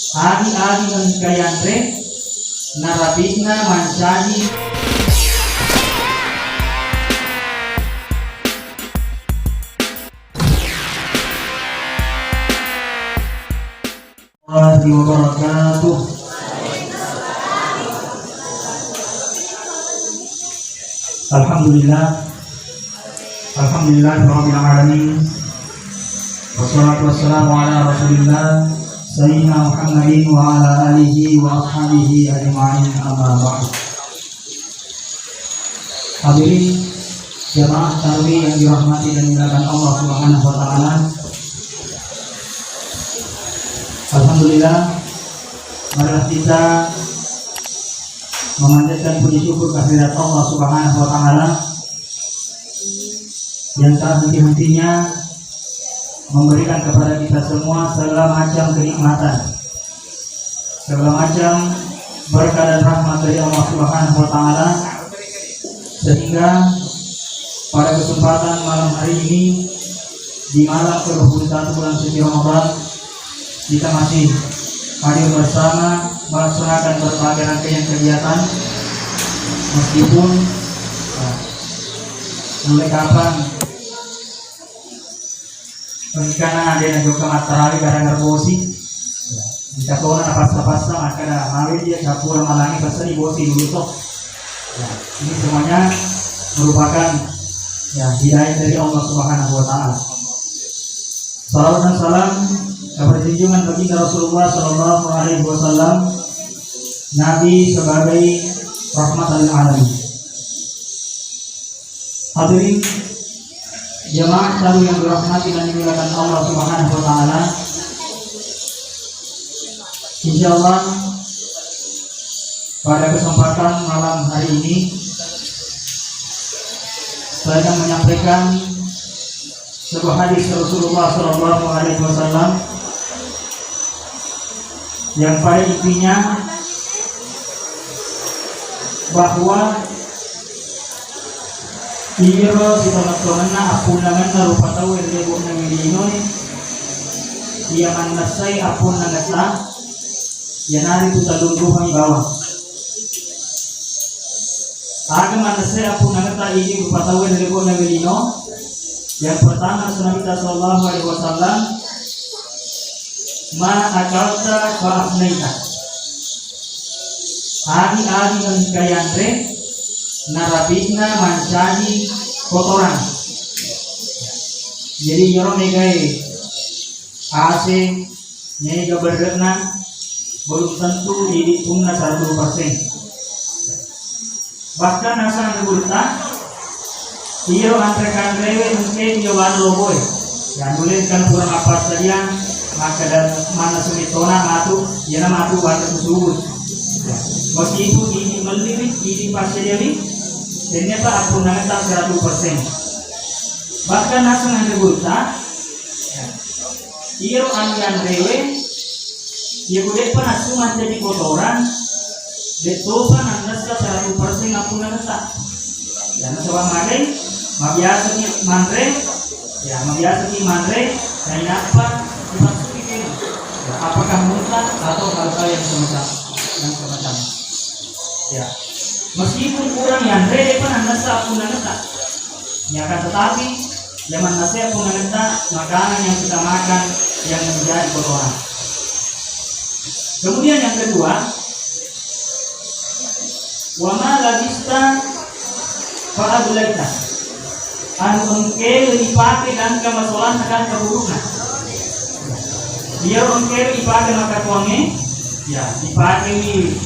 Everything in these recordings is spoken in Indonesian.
Adi-adi ng kayantre, narabigna mancani. Warahmatullahi wabarakatuh. Alhamdulillah, rabbil alamin. Wassalatu wassalamu ala Rasulillah Sayyidina Muhammadin wa ala alihi wa ashabihi ajma'in, amma ba'du. Hadirin jamaah tarawih yang dirahmati dan dimuliakan Allah Subhanahu wa taala. Alhamdulillah, marilah kita memanjatkan puji syukur kehadirat Allah Subhanahu wa taala yang tak henti-hentinya memberikan kepada kita semua segala macam kenikmatan, segala macam berkah dan rahmat dari Allah Subhanahu wa taala, sehingga pada kesempatan malam hari ini di malam ke-21 bulan suci Ramadan kita masih hadir bersama melaksanakan berbagai rangkaian kegiatan, meskipun mulai kapan karena ada yang juga matahari karena berbosi jika orang apa-apa maka ada mawin dia kapura malangi pasal bosi dulu toh. Ini semuanya merupakan hidayah dari Allah Subhanahu wa taala. Salawat dan salam kepada junjungan baginda Rasulullah sallallahu alaihi wasallam, Nabi sebagai rahmatan lil alamin. Hadirin jamaah tarawih yang dirahmati dan dimuliakan Allah Subhanahu wa taala. Insyaallah pada kesempatan malam hari ini saya akan menyampaikan sebuah hadis Rasulullah sallallahu alaihi wasallam yang pada intinya bahwa iro si teman-temanna apunangan rupa tahu yang dia buat nang diinoy dia manasai apun nangata ya nari tu talungguh ang bawah aga manasai apun nangata ini rupa tahu yang dia buat nang diino. Yang pertama Nabi sallallahu alaihi wasallam, ma akalta fa afnaita. Adi-adi ng kayantre, narabigna mancani kotoran. Jadi yorong negai AC nega berderna belum tentu dihitungna 100%. Bahkan asal negurta iyo antrekan rewe mungkin jawaban loboy yang boleh kan kurang apa saja maka dan mana semitona matu ya matu pada tersebut meskipun ini melirik ini pasti jadi ternyata aku nangeta 100%. Bahkan asal yang berguna iyo anggan rewe ya boleh pun asuman jadi kotoran detopan anasa 100% aku nangeta ya coba makai mabiasa ni mantre dan apa dimasuki ini apakah mutlak atau hal-hal yang semacam ya meskipun kurang yang rede pun nasa pun nasa ya kan, tetapi zaman nasa pun nasa makanan yang kita makan yang menjadi kotoran. Kemudian yang kedua, wama labista fa'adulaita anu engke dipakai dan kemasolan akan keburukan. Dia engke dipakai maka tuange ya dipakai di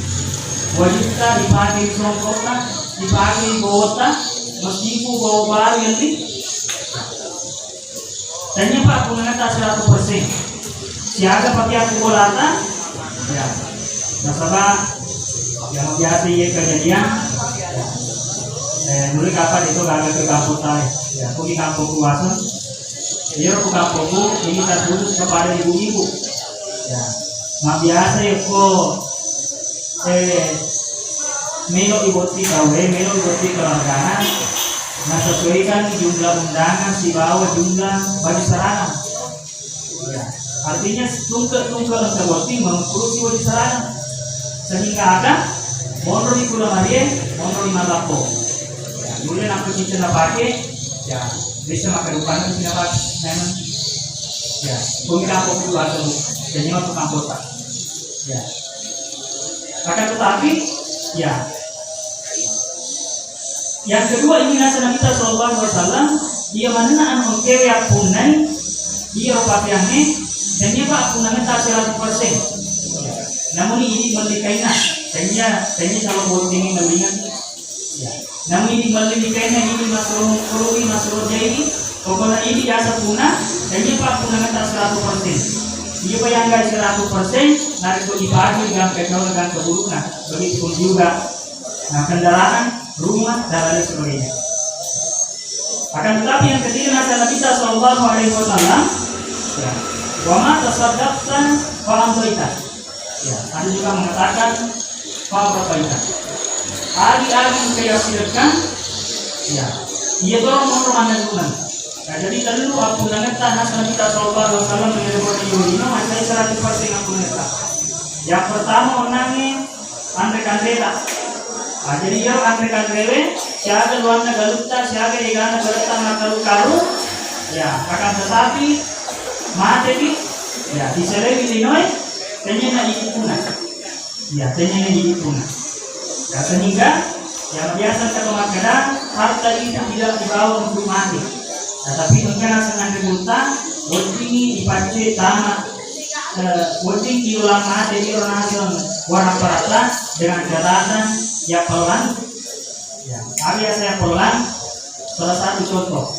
wajibta, dipakai di songkota, dipakai di bawota, meskipun bawa baru yang di tanya pak aku nangata 100%. Siaga pakai aku bolata ya nasabah yang biasa ya kejadian mulai kapan itu gak ke kampung saya ya aku di kampung kuasa jadi aku kampungku ini terputus kepada ibu-ibu ya nggak biasa ya kok melo iboti keluargaan nah sesuaikan jumlah undangan si bawa jumlah baju seragam ya Artinya tungke-tungke terboti mengkurusi wajib sarana sehingga ada monro di Pulau Maria, monro di Malapo. Ya, kemudian aku cina pakai, ya bisa makan lupa cina pakai, memang. Ya, bumi kampung itu atau jadi waktu kampota. Ya, akan tetapi, ya. Yang kedua ini nasihat Nabi Sallallahu Alaihi Wasallam, dia mana anu kewe apunai, dia opatiannya, dan dia pak apunannya tak 100%. Namun ini melikainya, tanya kalau buat ini mendingan. Ya. Namun ini melikainya ini masuk jadi, pokoknya ini jasa punah, tanya pak punahnya tak 100%. Dia bayangkan 100%, narik ke dibagi dengan petrol dan keburukan, begitu juga. Nah kendaraan, rumah dan lain sebagainya. Akan tetapi yang ketiga nasihat Nabi Sallallahu Alaihi Wasallam, ya, wa ma tasaddaqta fa amrita. Ya, ada juga mengatakan fabrakaita. Agi-agi kaya silakan, ya, ia dorong mana dukungan. Nah, jadi lalu aku nangeta nasihat kita Sallallahu Alaihi Wasallam menyebut Yudina masih 100% aku nangeta. Yang pertama menangi andre-andreta. Nah, jadi ia andre-andrewe, siaga luarnya galuta, siaga igana galuta makalu-kalu, ya, akan tetapi mati, ya, diselewi dinoi. Tanya nak hidup punah, ya tanya nak hidup punah. Ya sehingga yang biasa kalau makanan harta ini tidak dibawa untuk mati. Tetapi mungkin asalnya kebuta, wajib dipakai tanah, wajib diulang mati di orang asal warna perata dengan catatan ya pelan. Ya, biasa pelan. Salah satu contoh.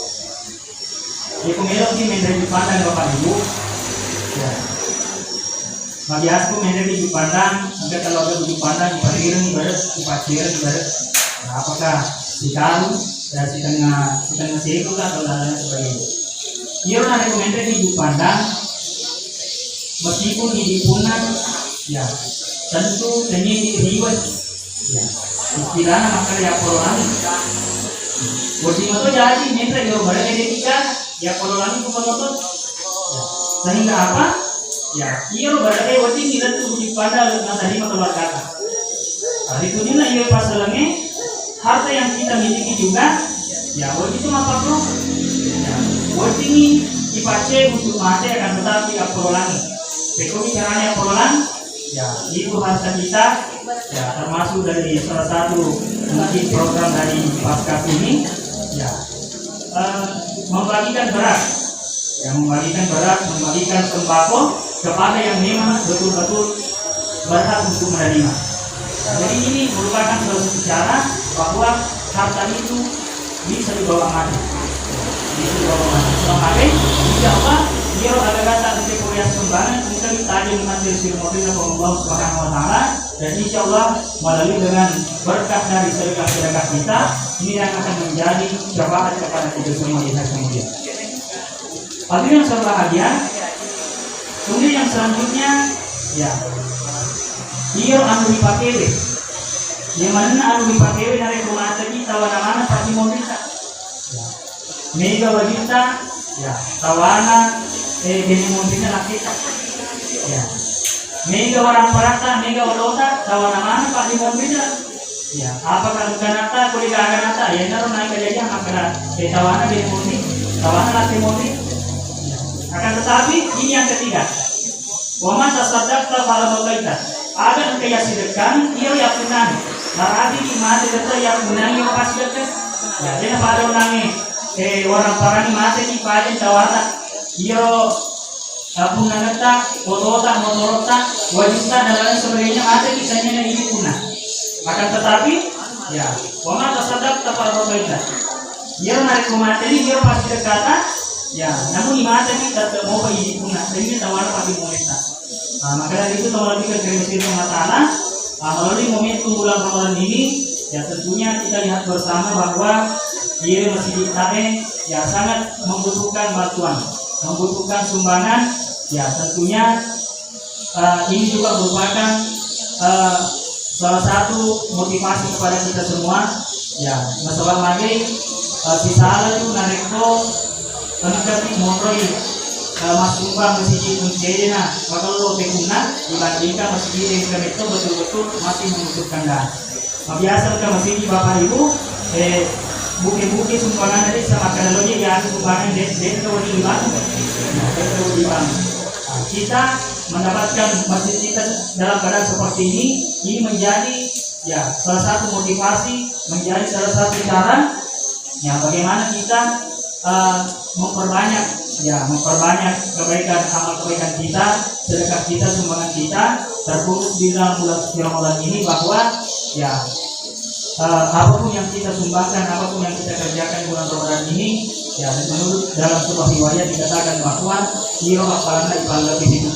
Ya kemudian di menjadi dipandang bapak ibu. Ya. Bagi aku menjadi dipandang, sampai kalau ada dipandang di parkiran ibarat, di parkiran ibarat. Nah, apakah si karu dan si tengah seku atau lain sebagainya. Ia orang rekomendasi dipandang, meskipun dipunang, ya tentu tenyi riwet, ya istilahnya maka ya pololangi. Wajib itu jadi minta jauh barang etika, ya pololangi kumpul sehingga apa? Ya, iya berarti wajib kita tuh pada tadi keluar kata. Hari itu juga iya pasalnya harta yang kita miliki juga, ya wajib itu apa bro? Ya, wajib ini dipakai untuk mati akan tetapi apololangi. Bagaimana caranya apololang? Ya, itu harta kita, ya termasuk dari salah satu mungkin program dari Pasca ini, ya membagikan beras, membagikan sembako kepada yang memang betul-betul berhak untuk menerima. Jadi ini merupakan salah satu cara bahwa harta itu bisa dibawa mati. Maka insya Allah dia ada kata untuk kuliah kembangan kita tadi mengambil silmobil Allah Subhanahu Wa Taala dan insya Allah melalui dengan berkat dari sedekah kita ini yang akan menjadi syafaat kepada kita semua di hari kemudian. Hadirin yang berbahagia. Kemudian yang selanjutnya, ya, dia anu dipakai, yang mana anu dipakai dari rumah tadi tawana-mana pasti mau bisa, ya. Mega wajibta, ya, tawana, jadi mau bisa kita, ya. Mega orang perata, mega walota, tawana-mana pasti mau bisa, ya. Apakah kanata, kuliah kanata, ya, naruh naik aja makanan, tawana jadi mau bisa, tawana lagi mau bisa. Akan tetapi ini yang ketiga. Waman tasaddaqta fala bakaita. Ada engkau yang sedekah, ia yang punang. Berarti di mati kita yang punang yang pas sedekah. Ya, jadi pada orangnya orang parani mati di pada tawata. Ia punang kita, motorota, wajibta dan lain sebagainya mati kisahnya ini punang. Akan tetapi, ya, waman tasaddaqta fala bakaita. Ia narik mati dia pas sedekah. Ya, namun ibadah kita tidak mau pergi punah, sehingga tawar pasti momentan. Maka dari itu kalau kita kerja Allah Taala, melalui momentum bulan Ramadan ini, ya tentunya kita lihat bersama bahwa dia masih ditarik, ya sangat membutuhkan bantuan, membutuhkan sumbangan, ya tentunya ini juga merupakan salah satu motivasi kepada kita semua, ya masalah lagi si salah itu nareko. Menjadi motor masumbang masjid Uncede na magalo tekuna dibandingkan masjid yang kami itu betul-betul masih membutuhkan dana. Biasa ke masjid Bapak Ibu bukit-bukit sumbangan dari sama kadalonya yang sumbangan dari kewajiban. Kita mendapatkan masjid kita dalam keadaan seperti ini menjadi ya salah satu motivasi, menjadi salah satu cara ya bagaimana kita memperbanyak kebaikan, amal kebaikan kita, sedekah kita, sumbangan kita terkhusus di dalam bulan suci Ramadan ini, bahwa ya apapun yang kita sumbangkan, apapun yang kita kerjakan di bulan Ramadan ini ya menurut dalam sebuah riwayat dikatakan bahwa hiro apalana ipal lebih hidup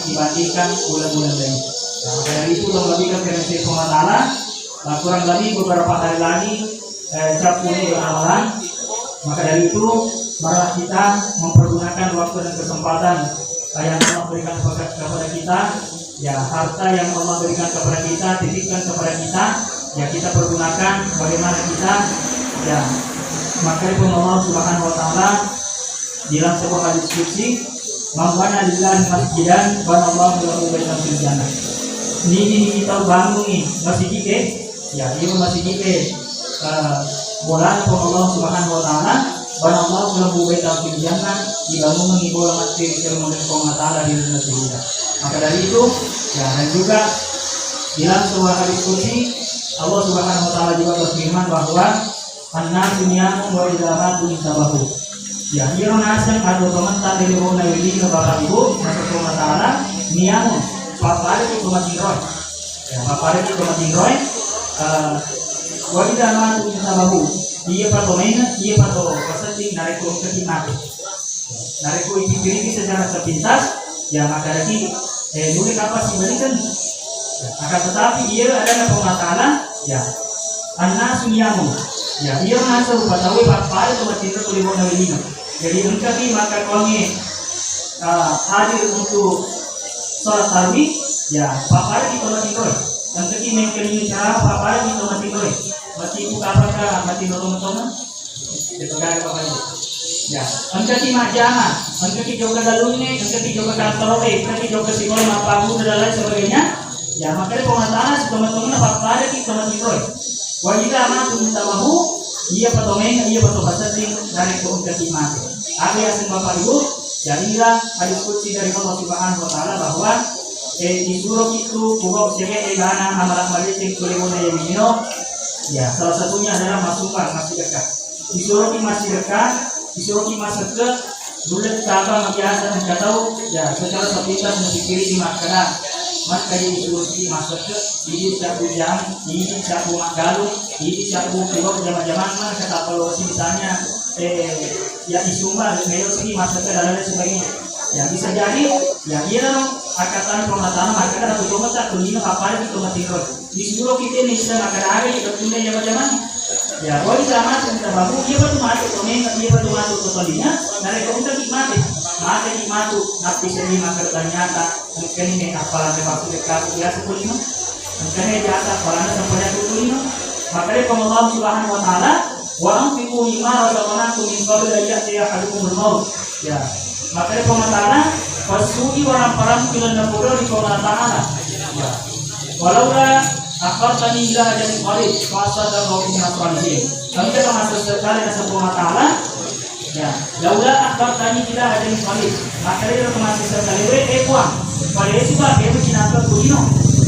dibandingkan bulan-bulan lain. Nah, dari itu lebih ke Firman Allah kurang lebih beberapa hari lagi cap kuning Ramadan. Maka dari itu marilah kita mempergunakan waktu dan kesempatan yang Allah berikan kepada kita, ya harta yang Allah berikan kepada kita, titipkan kepada kita, ya kita pergunakan bagaimana kita ya maka pun Allah Subhanahu wa taala dalam sebuah hadis qudsi, "Mambana lillahi masjidan wa Allahu lahu baitan fil jannah." Ini kita bangun nih masjid kita, ya ini masjid kita bola pun Allah Subhanahu wa taala dan Allah lahu baitan fil jannah, dibangun nih bola mati firman Allah taala di dalam surga. Maka dari itu ya dan juga dalam sebuah hadis qudsi Allah Subhanahu wa taala juga berfirman bahwa an-nasu niyamun wa idza sabahu. Ya, hiro nasan atau komentar dari Rona ini ke Bapak Ibu, masuk Allah taala niyamun. Papare itu matinroy. Ya, papare itu matinroy. Wa idza sabahu. Dia patomaina, dia pato pasating nareko ketimate. Nareko dipilih secara sepintas, ya maka lagi dulu kapas diberikan. Ya, akan tetapi dia adalah pengatalan, ya an-nasu niyamun. Ya, dia nasa upatawi papare itu matinroy oleh Rona ini. Jadi engkau maka kami hadir untuk sholat tarawih, ya papare kita mati koi. Engkau mengkini cara papare kita mati koi. Mati buka apakah mati nolong-nolong? Itu gaya bapak ibu. Ya, engkau majama, engkau juga galunnya, engkau juga kantor, engkau juga sekolah mapamu dan lain sebagainya. Ya, makanya pengataan teman-teman papare kita mati koi. Wajib amat minta mahu. Iya patomen, iya patobasasing dari keungkat iman. Apa yang Bapak Ibu, jadilah hadis qudsi dari Allah Subhanahu wa taala bahwa disuruh itu kubok sebagai egana amalan maliting kulimuna yamino. Ya, salah satunya adalah masih dekat. Disuruh masih dekat, disuruh masuk ke bulan kaba biasa dan tahu ya secara sepintas memikiri di makanan. Mas kayak disuruh masuk ke ini satu jam, ini satu magalu, ini satu kilo jam-jaman mana kata kalau misalnya ya isumba melo sih masuk ke dalamnya sebagainya. Ya bisa jadi ya dia akatan pengataan maka ada cuma tak kulino apa itu mati terus. Di seluruh kita ini bisa akan ada di dunia jam-jaman. Ya wali sama kita bahu dia betul masuk komen dia betul masuk ke talinya dari kita mati mati napi seni maka ternyata mungkin ini apalah waktu dekat biasa kulino mungkin ini biasa apalah sampai kulino maka dari Allah Subhanahu wa taala wa anfiqu mimma razaqnakum min qabli an ya'tiya ahadukumul maut. Ya maka dari Allah fasudi wa param kilan napura di Allah taala. Ya walaula akhbartani ila ajalin qarib fasada qawmin asalihin. Kami kita masuk sekali ke Allah taala. Ya, laula akhbartani ila ajalin qarib. Maka dia masuk sekali kuang. Pada itu bah dia cinta kulino.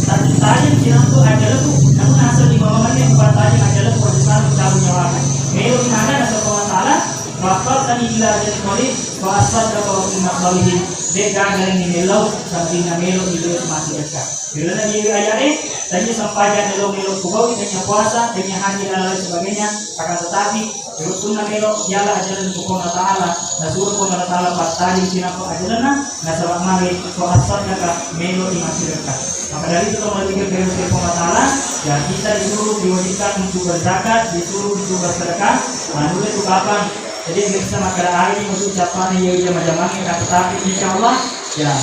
Tapi tadi cinta ajalan tu. Namun asal di bawah mana buat tadi ajalan proses tahu jawab. Melo di mana ada Allah taala akhbartani ila ajalin qarib fasada qawmin asalihin. Deka dari melo sampai melo itu masih dekat. Bila dia ayat tadi sampaikan melo kubau dengan puasa dengan haji dan lain sebagainya akan tetapi Rasulullah melo jala ajaran Allah taala nasuruh Allah taala patali sinako ajaran na sabab mari kuasanya ka melo di masyarakat. Maka dari itu kalau kita berdoa Allah taala ya kita disuruh diwajibkan untuk berzakat, disuruh untuk bersedekah, lalu itu kapan? Jadi bisa makan hari untuk ucapan yang dia macam-macam tetapi insyaallah ya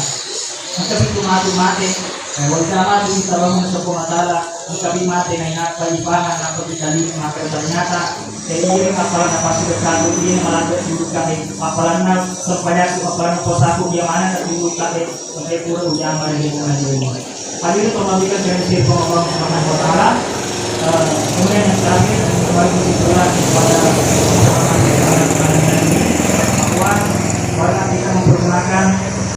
untuk itu mati Huwag sama din sa bangun sa pumatala, ang kami mati na inakalipahan ang pagkikali ng mga ternyata, kaya iyo yung apalan na pasigurado, iyo yung malagay sindut kami, apalan na sa payaso, apalan na posaku, yamanan at sindut kami, magkaya puro uyaman rin sa nandiyo. Pag ito, pamabigan sa sirko ng mga putala, kemudian yang terakhir, kembali